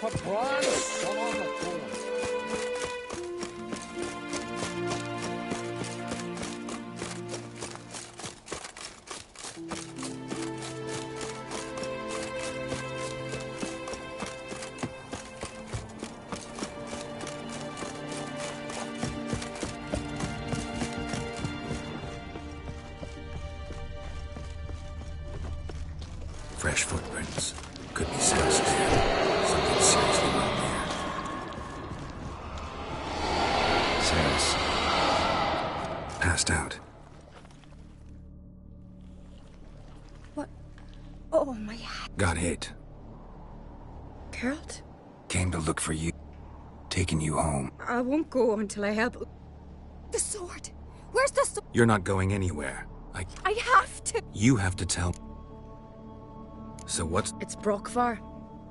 Fresh footprints. Could be Sam's there. Something seriously wrong there. Sam's passed out. What? Oh, my head. Got hit. Geralt? Came to look for you. Taking you home. I won't go until I help. The sword! Where's the sword? You're not going anywhere. I have to! You have to tell. So what's... It's Brockvar,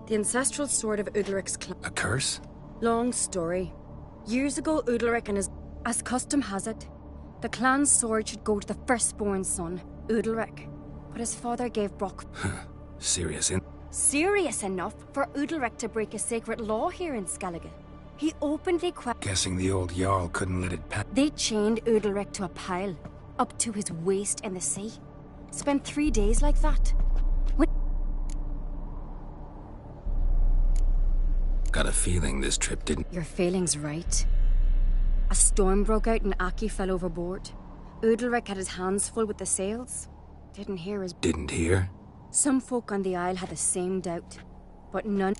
the ancestral sword of Udalric's clan. A curse? Long story. Years ago, Udalric and his... As custom has it, the clan's sword should go to the firstborn son, Udalric. But his father gave Brock... Serious enough for Udalric to break a sacred law here in Skellige. He openly Guessing the old Jarl couldn't let it pass. They chained Udalric to a pile, up to his waist in the sea. Spent 3 days like that. Got a feeling this trip didn't... Your feeling's right. A storm broke out and Aki fell overboard. Udalric had his hands full with the sails. Didn't hear his... Didn't hear? Some folk on the Isle had the same doubt, but none...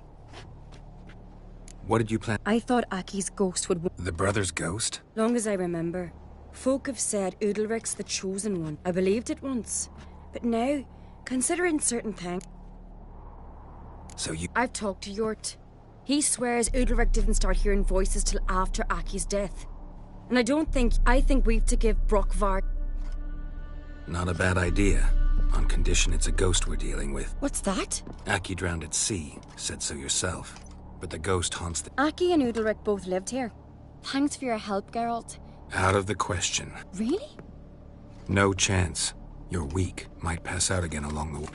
What did you plan? I thought Aki's ghost would... The brother's ghost? Long as I remember. Folk have said Udalric's the chosen one. I believed it once. But now, considering certain things... So you... I've talked to Yort. He swears Udalric didn't start hearing voices till after Aki's death. And I think we've to give Brockvar... Not a bad idea. On condition it's a ghost we're dealing with. What's that? Aki drowned at sea. Said so yourself. But the ghost haunts the... Aki and Udalric both lived here. Thanks for your help, Geralt. Out of the question. Really? No chance. You're weak. Might pass out again along the way.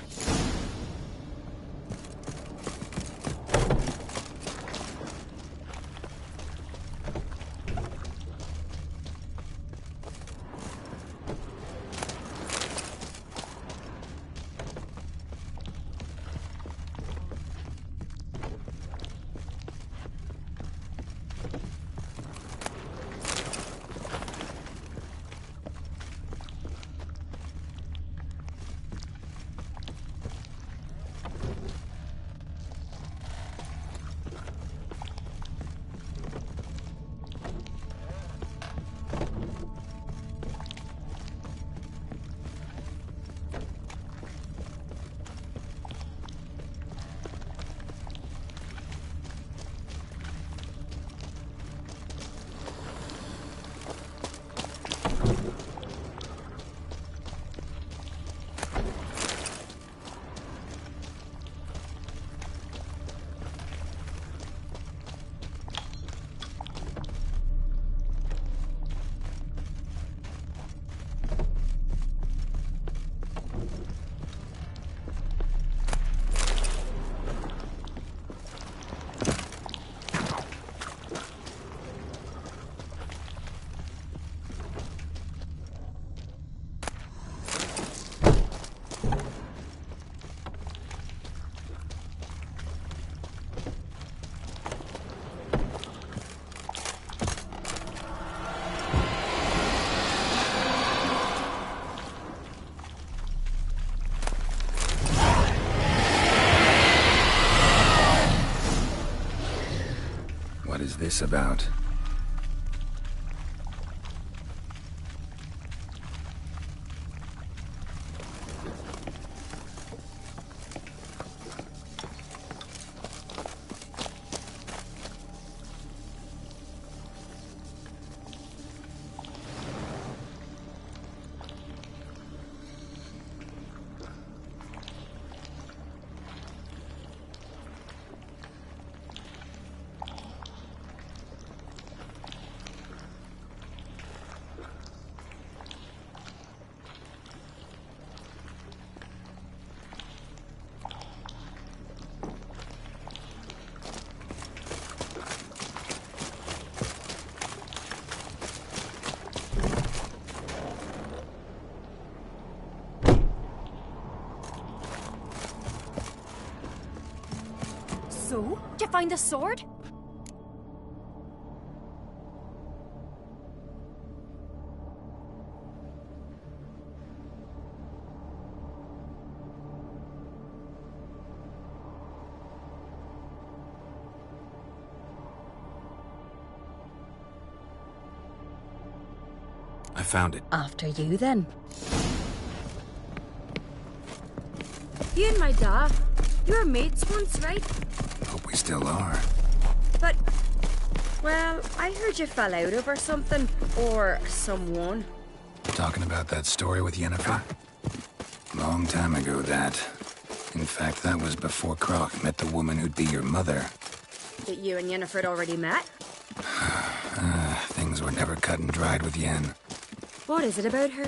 What is this about? So? Did you find the sword? I found it. After you, then. You and my dad, you were mates once, right? Hope we still are. But, well, I heard you fell out over something. Or someone. Talking about that story with Yennefer? Long time ago, that. In fact, that was before Kakk met the woman who'd be your mother. That you and Yennefer had already met? Things were never cut and dried with Yen. What is it about her?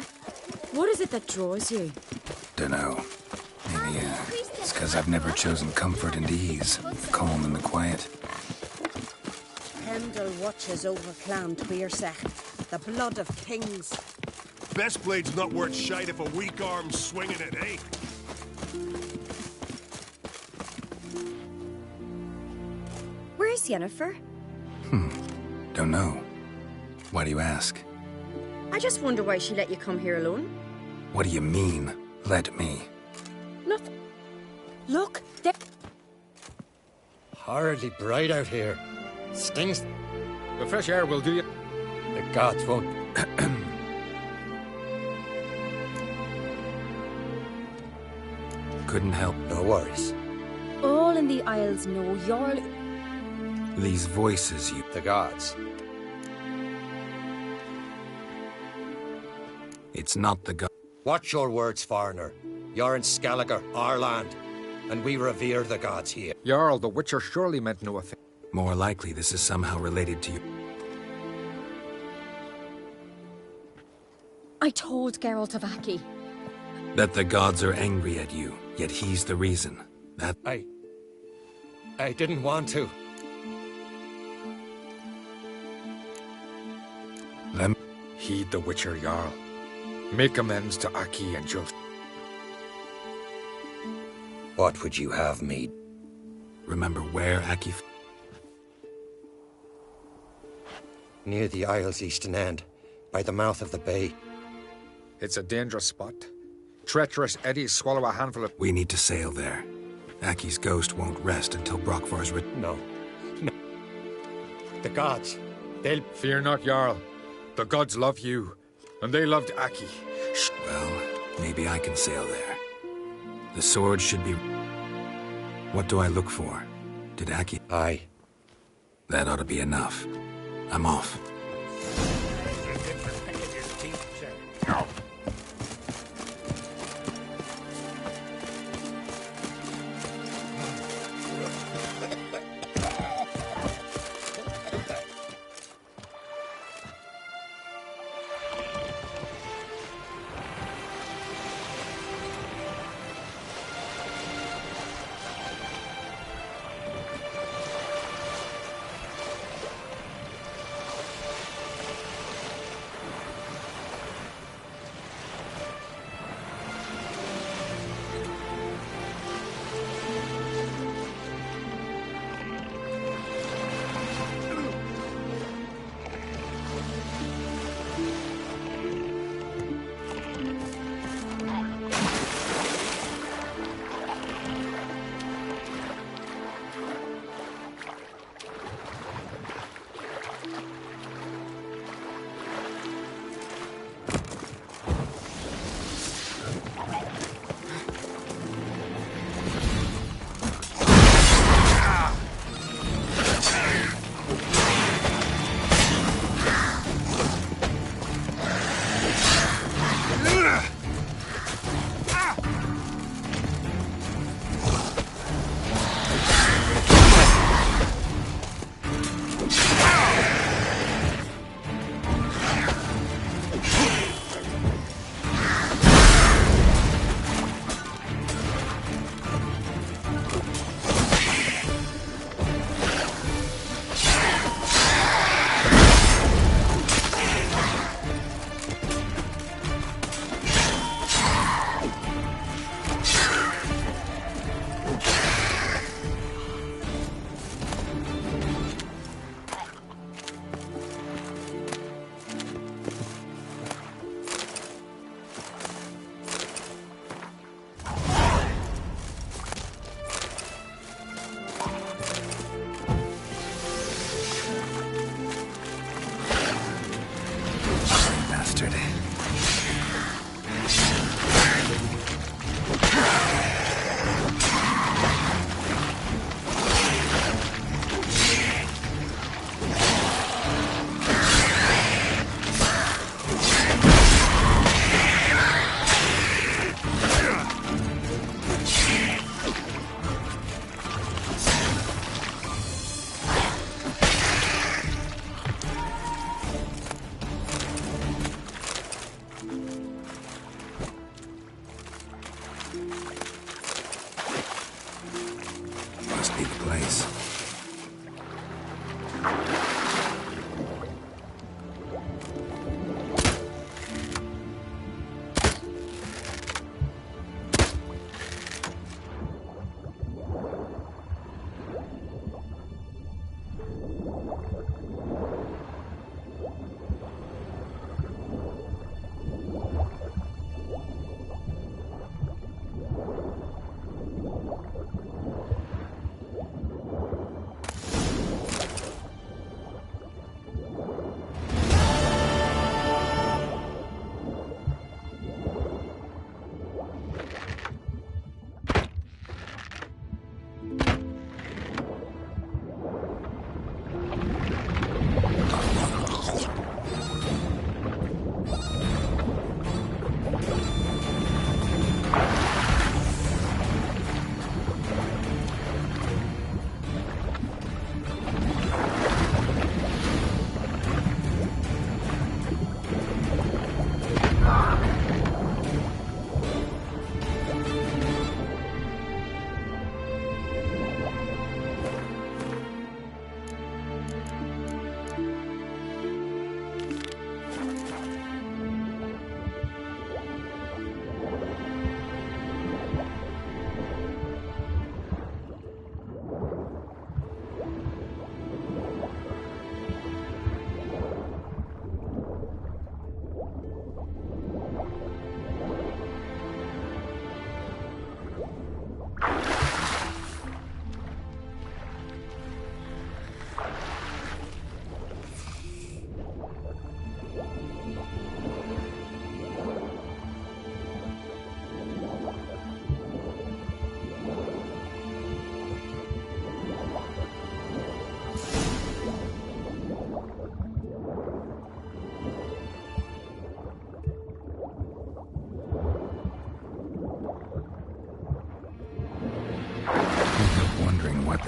What is it that draws you? Dunno. Maybe, it's because I've never chosen comfort and ease, the calm and the quiet. Pendle watches over Clan Tweersech, the blood of kings. Best blade's not worth shite if a weak arm's swinging it, eh? Where's Yennefer? Don't know. Why do you ask? I just wonder why she let you come here alone. What do you mean, let me? Nothing. Look, there. Horridly bright out here. Stings. The fresh air will do you. The gods won't. Couldn't help. No worries. All in the Isles know Jarl. These voices you... The gods. It's not the god. Watch your words, foreigner. You're in Skelliger, our land, and we revere the gods here. Jarl, the Witcher surely meant no thing. More likely this is somehow related to you. I told Geralt of Aki. That the gods are angry at you, yet he's the reason. That... I didn't want to. Lem... Heed the Witcher, Jarl. Make amends to Aki and Juf. What would you have me? Remember where, Aki? Near the Isle's eastern end, by the mouth of the bay. It's a dangerous spot. Treacherous eddies swallow a handful of... We need to sail there. Aki's ghost won't rest until Brockvar's No. The gods, they'll... Fear not, Jarl. The gods love you, and they loved Aki. Shh. Well, maybe I can sail there. The sword should be... What do I look for? Did Aki... Aye. That ought to be enough. I'm off.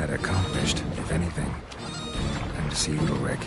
that accomplished, if anything. Time to see Ulrich.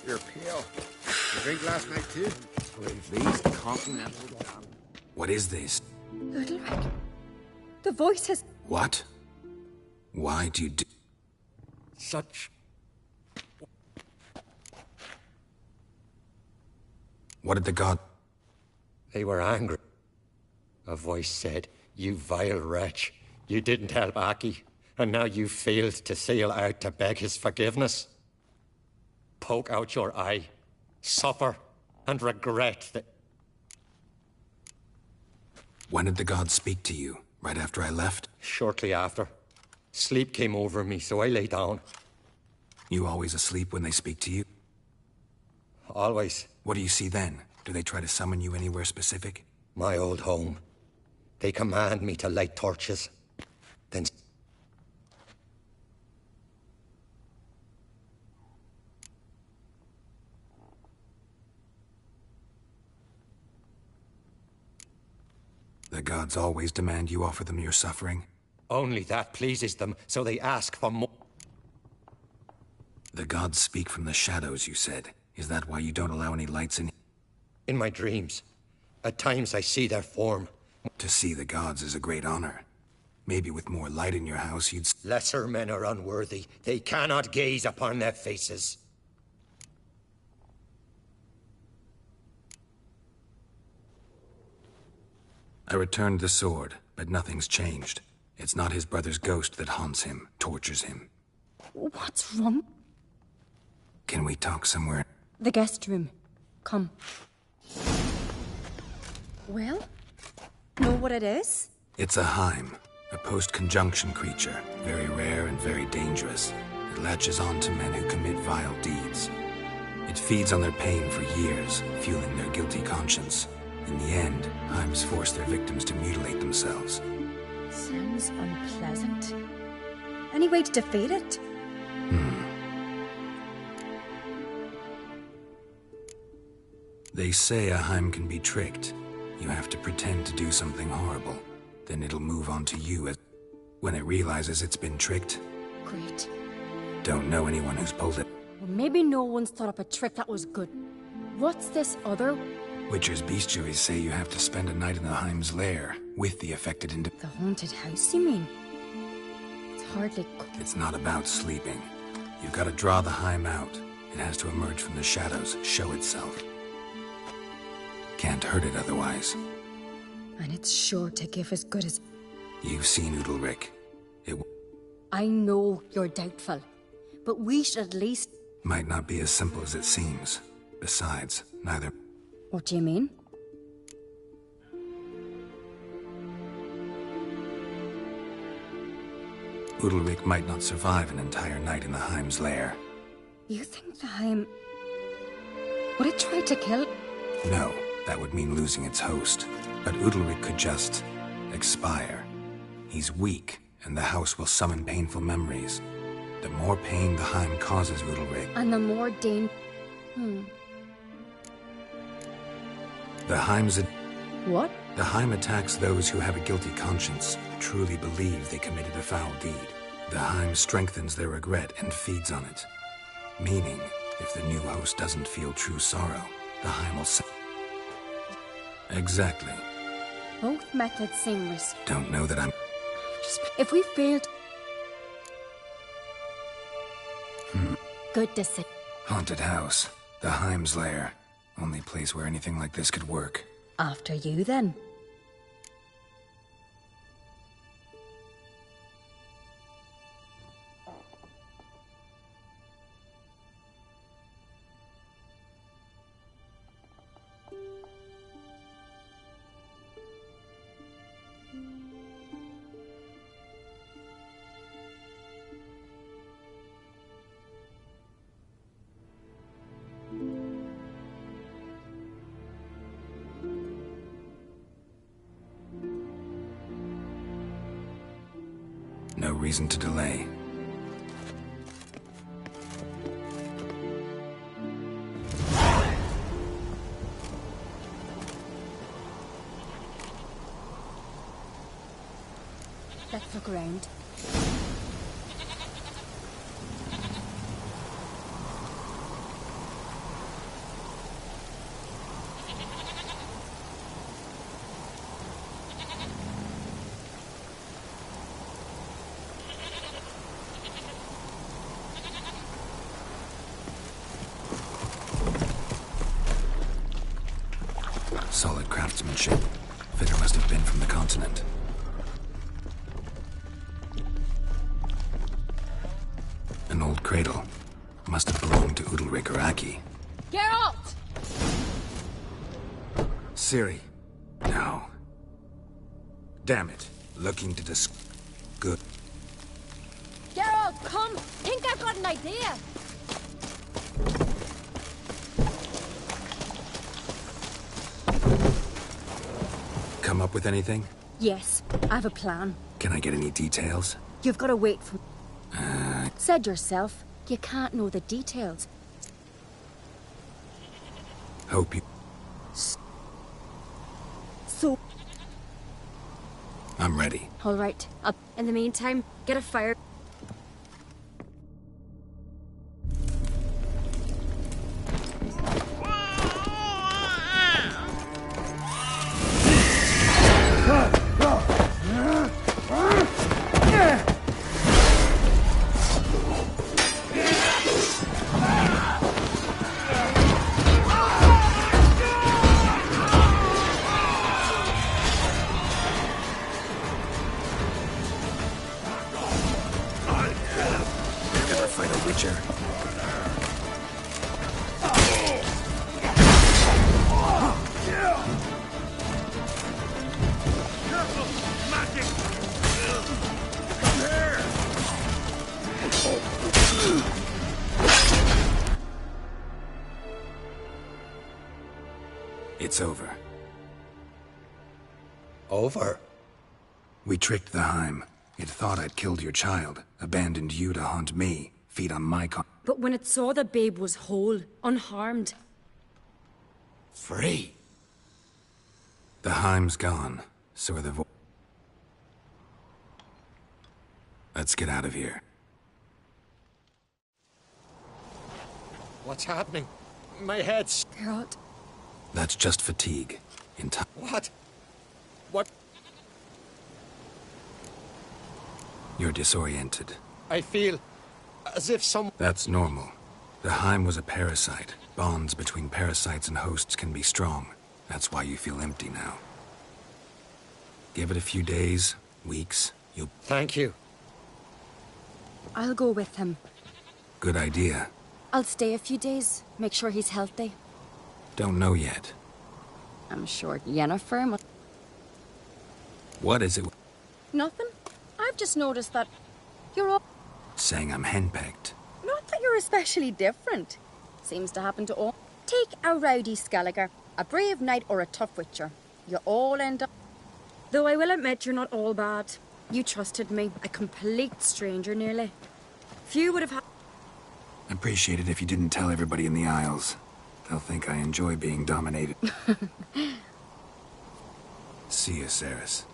You're pale. You drink last night too? What is this? Ulrich. The voices. What? Why do you do... Such... What did the god... They were angry. A voice said, "You vile wretch. You didn't help Aki, and now you failed to sail out to beg his forgiveness. Poke out your eye, suffer, and regret that..." When did the god speak to you? Right after I left? Shortly after. Sleep came over me, so I lay down. You always asleep when they speak to you? Always. What do you see then? Do they try to summon you anywhere specific? My old home. They command me to light torches. Then... The gods always demand you offer them your suffering? Only that pleases them, so they ask for more. The gods speak from the shadows, you said. Is that why you don't allow any lights in? In my dreams. At times I see their form. To see the gods is a great honor. Maybe with more light in your house you'd... Lesser men are unworthy. They cannot gaze upon their faces. I returned the sword, but nothing's changed. It's not his brother's ghost that haunts him, tortures him. What's wrong? Can we talk somewhere? The guest room. Come. Well? Know what it is? It's a Heim, a post-conjunction creature, very rare and very dangerous. It latches on to men who commit vile deeds. It feeds on their pain for years, fueling their guilty conscience. In the end, Heims force their victims to mutilate themselves. Sounds unpleasant. Any way to defeat it? They say a Heim can be tricked. You have to pretend to do something horrible. Then it'll move on to you as... when it realizes it's been tricked. Great. Don't know anyone who's pulled it. Well, maybe no one's thought up a trick that was good. What's this other... Witcher's bestiaries say you have to spend a night in the Heim's lair, with the affected The haunted house, you mean? It's hardly... It's not about sleeping. You've got to draw the Heim out. It has to emerge from the shadows, show itself. Can't hurt it otherwise. And it's sure to give as good as... You've seen Ulrich. I know you're doubtful, but we should at least... Might not be as simple as it seems. Besides, neither... What do you mean? Ulrich might not survive an entire night in the Heim's lair. You think the Heim... Would it try to kill... No, that would mean losing its host. But Ulrich could just... expire. He's weak, and the house will summon painful memories. The more pain the Heim causes Ulrich... And the more The Heim's... What? The Heim attacks those who have a guilty conscience. truly believe they committed a foul deed. The Heim strengthens their regret and feeds on it. Meaning, if the new host doesn't feel true sorrow, the Heim will say... Exactly. Both methods seem risk. Don't know that I'm... If we failed... Good decision. Haunted house. The Heim's lair. Only place where anything like this could work. After you, then. No reason to delay. Let's look around. Solid craftsmanship. Fitter must have been from the continent. An old cradle. Must have belonged to Udalric or Aki. Geralt! Ciri. No. Damn it. Looking to good. Geralt, come! Think I've got an idea! Come up with anything? Yes, I have a plan. Can I get any details? You've got to wait for... Said yourself, you can't know the details. Hope you... So... I'm ready. All right. In the meantime, get a fire... It's over. Over? We tricked the Heim. It thought I'd killed your child, abandoned you to haunt me, feed on my But when it saw the babe was whole, unharmed... Free? The Heim's gone, so are the Let's get out of here. What's happening? My head's... Geralt, That's just fatigue. In time. What? What? You're disoriented. I feel as if some... That's normal. The Heim was a parasite. Bonds between parasites and hosts can be strong. That's why you feel empty now. Give it a few days, weeks, you'll... Thank you. I'll go with him. Good idea. I'll stay a few days, make sure he's healthy. Don't know yet. I'm sure Yennefer must... What is it? Nothing. I've just noticed that you're all... Saying I'm henpecked. Not that you're especially different. Seems to happen to all. Take a rowdy Skelliger, a brave knight or a tough witcher. You all end up... Though I will admit you're not all bad. You trusted me, a complete stranger nearly. Few would have had... Appreciate it if you didn't tell everybody in the Isles. They'll think I enjoy being dominated. See you, Ceres.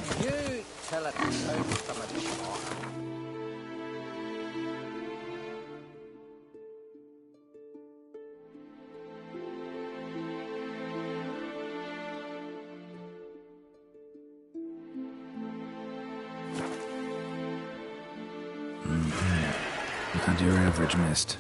Could you tell it out from a shot? Not your average mist.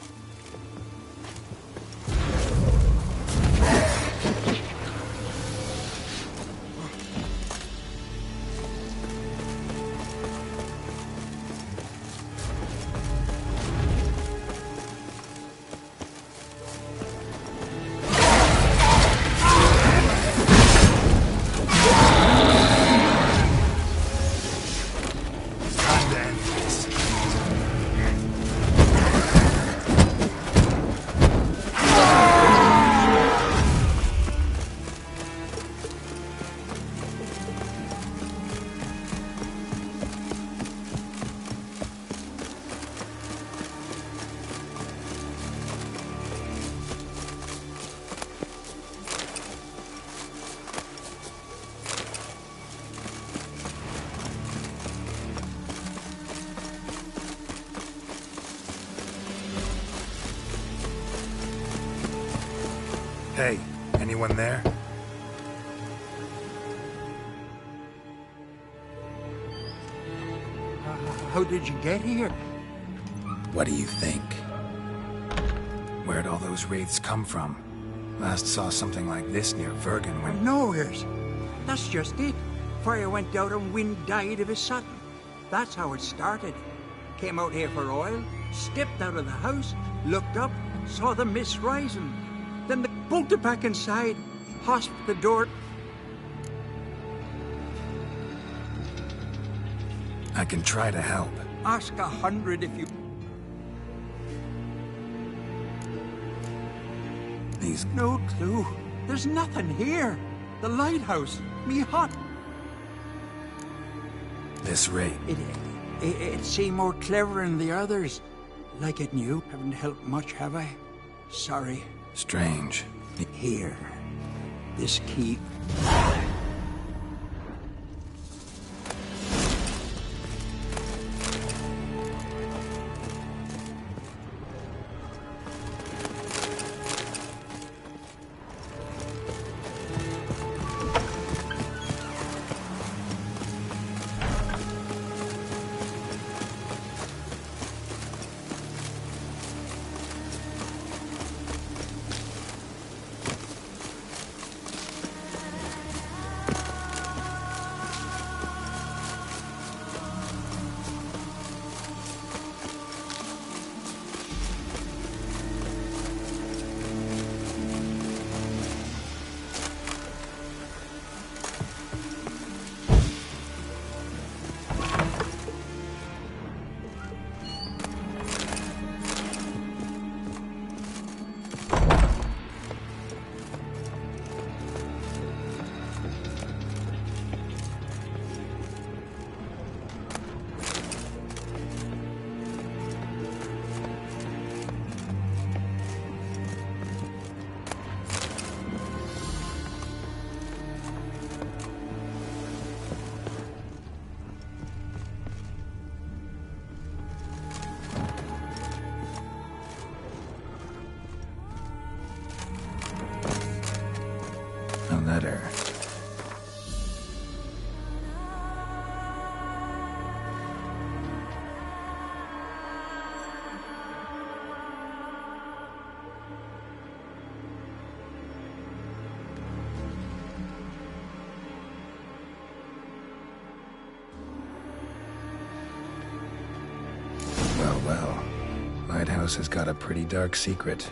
Hey, anyone there? How did you get here? What do you think? Where'd all those wraiths come from? Last saw something like this near Vergen when... Nowheres. That's just it. Fire went out and wind died of a sudden. That's how it started. Came out here for oil, stepped out of the house, looked up, saw the mist rising. Then they bolted back inside, hosped the door. I can try to help. Ask 100 if you... These... No clue. There's nothing here. The lighthouse, me hut. This wraith. It seemed more clever than the others. Like it knew. Haven't helped much, have I? Sorry. Strange. Here. This key. Letter. Well. Lighthouse has got a pretty dark secret.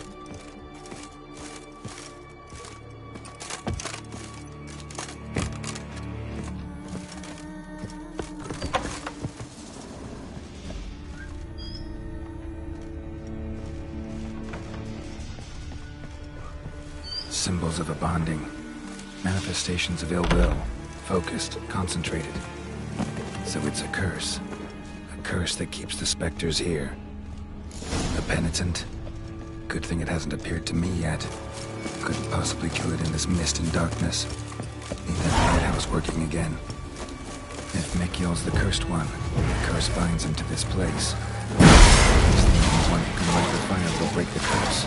Symbols of a bonding. Manifestations of ill will. Focused, concentrated. So it's a curse. A curse that keeps the specters here. A penitent. Good thing it hasn't appeared to me yet. Couldn't possibly kill it in this mist and darkness. Need that lighthouse working again. If Mikhail's the cursed one, the curse binds him to this place. He's the only one who can light the fire that will break the curse.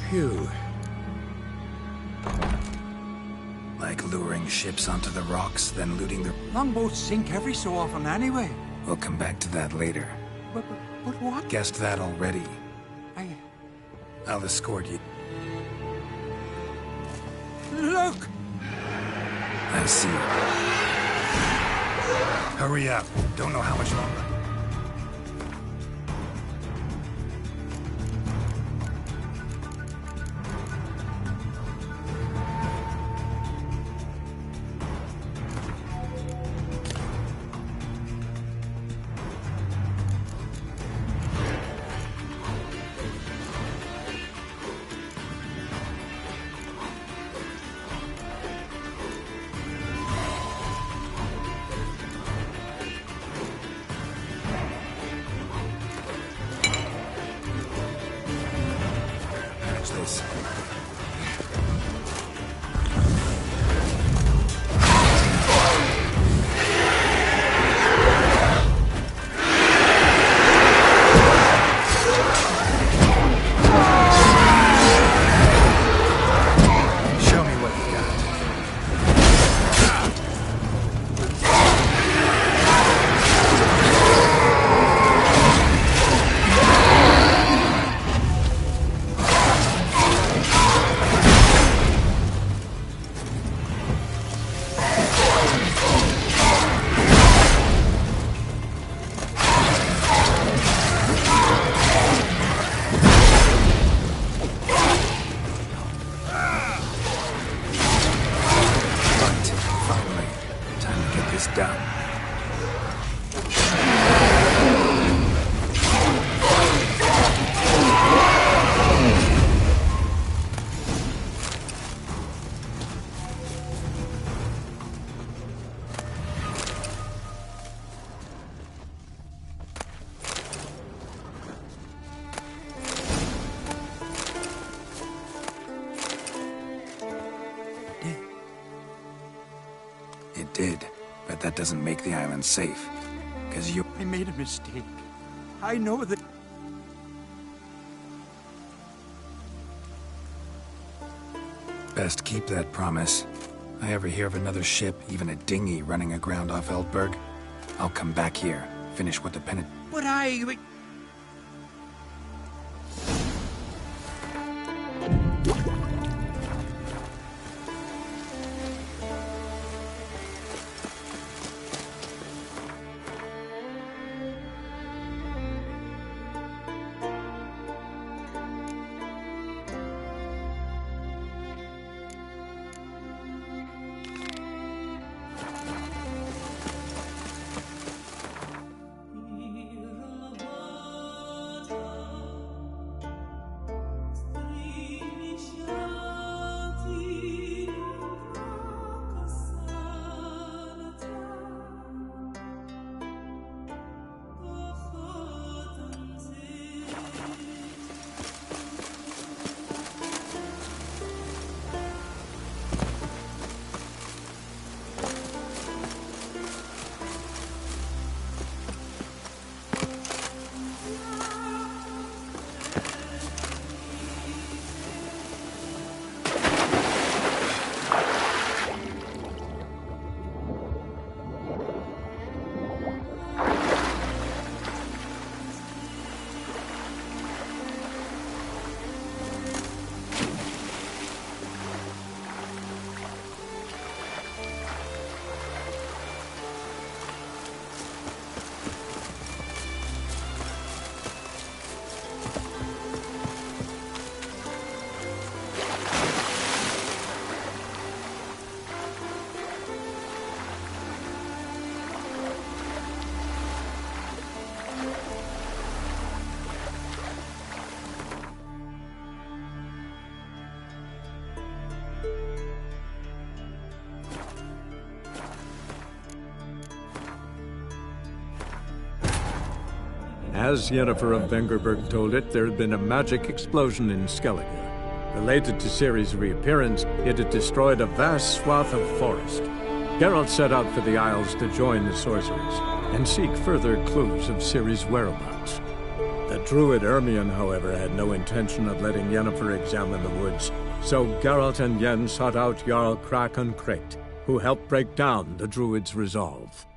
Phew. Like luring ships onto the rocks, then looting the... Longboats sink every so often anyway. We'll come back to that later. But what? Guessed that already. I'll escort you. Look! I see. Hurry up. Don't know how much longer. This. Show me what you got. Done. It did. But that doesn't make the island safe. Because you... I made a mistake. I know that... Best keep that promise. I ever hear of another ship, even a dinghy, running aground off Eldberg, I'll come back here, finish what the penitent... But As Yennefer of Vengerberg told it, there had been a magic explosion in Skellige. Related to Ciri's reappearance, it had destroyed a vast swath of forest. Geralt set out for the Isles to join the sorcerers and seek further clues of Ciri's whereabouts. The druid Ermion, however, had no intention of letting Yennefer examine the woods, so Geralt and Yen sought out Jarl Kraken Kricht, who helped break down the druid's resolve.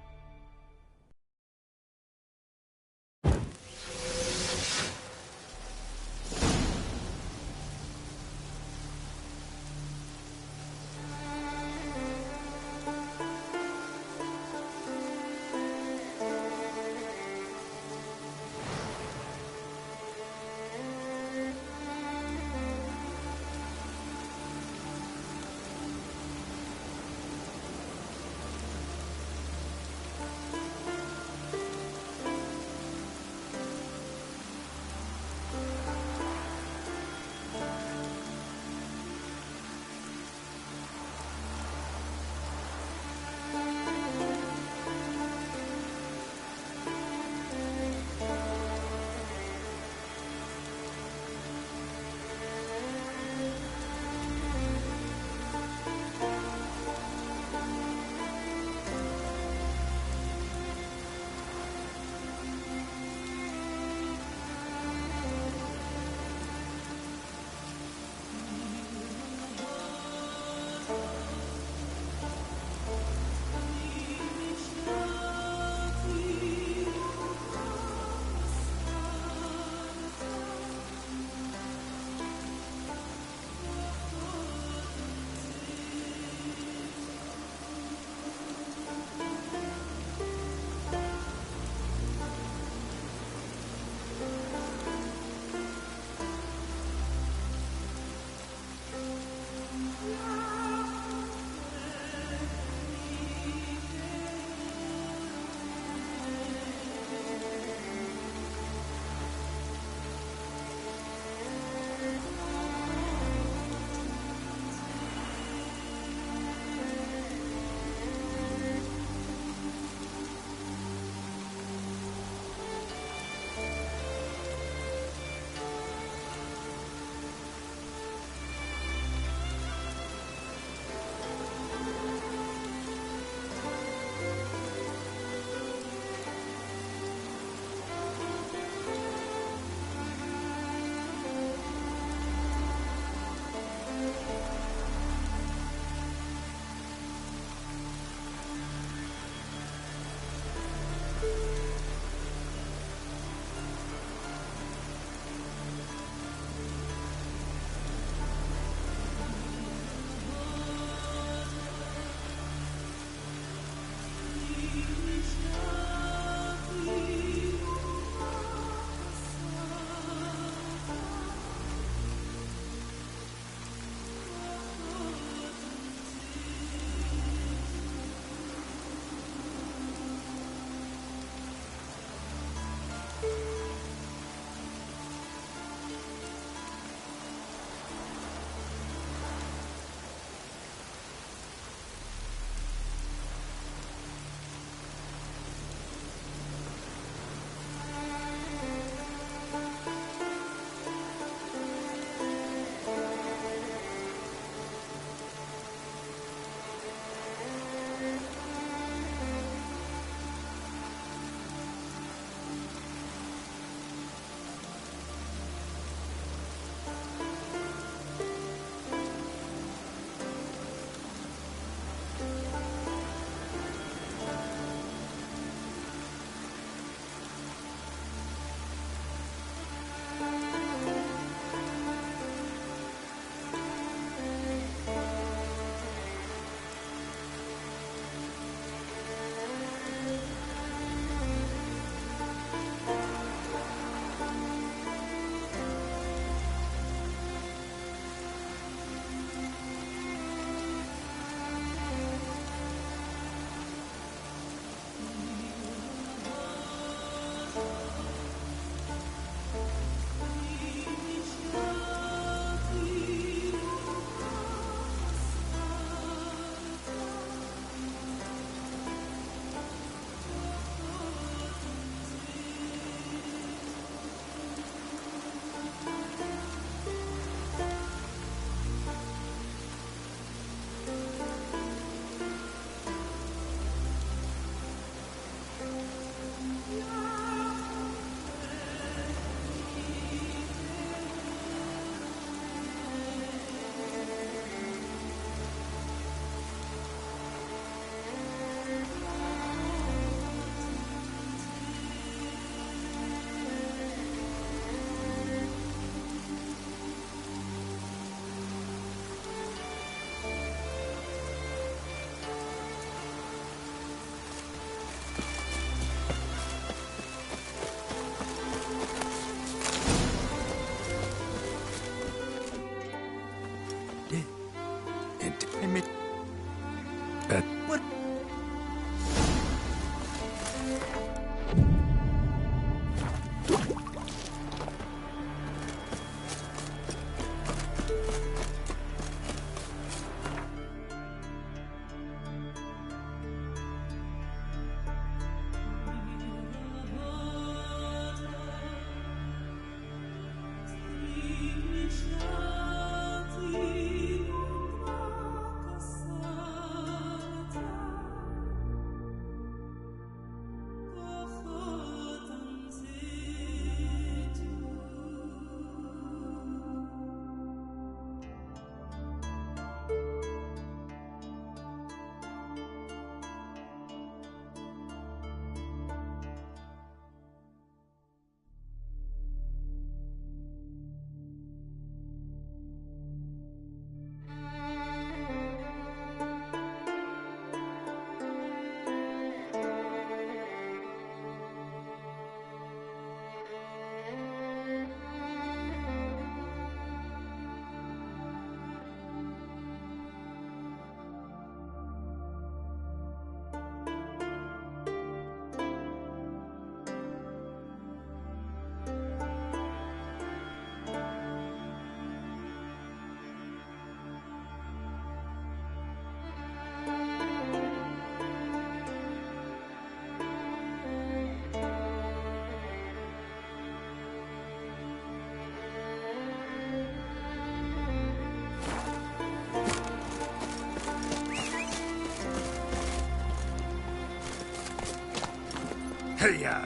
Hey-ya!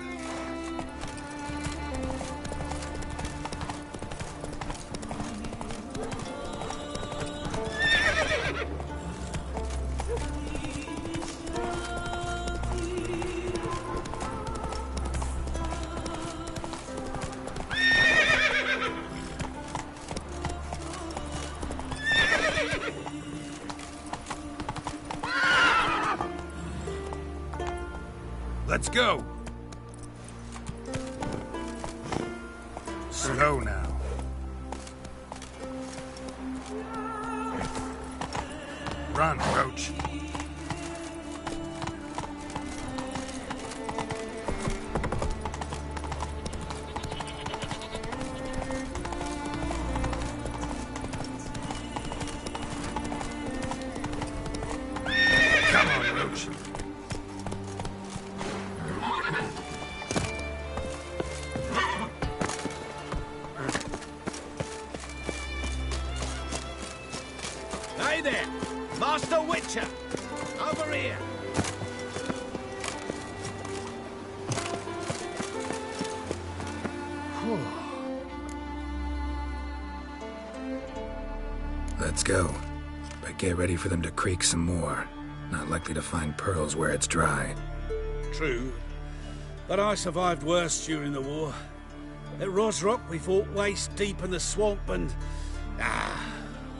Let's go! Slow now. Run, Roach. Come on, Roach. Hey there, Master Witcher! Over here! Let's go. But get ready for them to creak some more. Not likely to find pearls where it's dry. True, but I survived worse during the war. At Rosrock, we fought waist deep in the swamp and...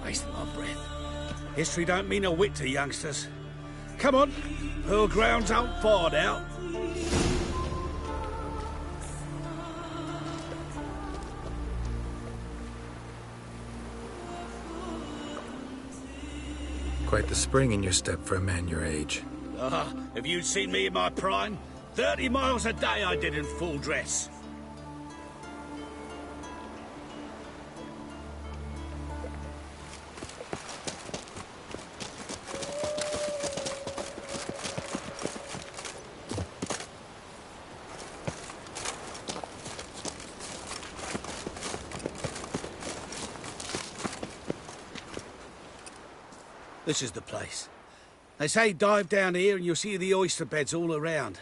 wasting my breath. History don't mean a whit to youngsters. Come on, Pearl Grounds aren't far now. Quite the spring in your step for a man your age. Have you seen me in my prime? 30 miles a day I did in full dress. This is the place. They say dive down here and you'll see the oyster beds all around.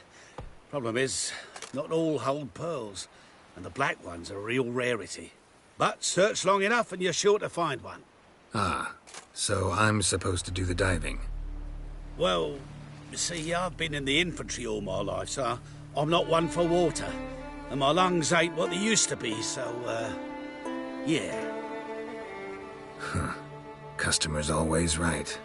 Problem is, not all hold pearls, and the black ones are a real rarity. But search long enough and you're sure to find one. Ah, so I'm supposed to do the diving. Well, you see, I've been in the infantry all my life, so I'm not one for water. And my lungs ain't what they used to be, so, yeah. Huh. Customer's always right.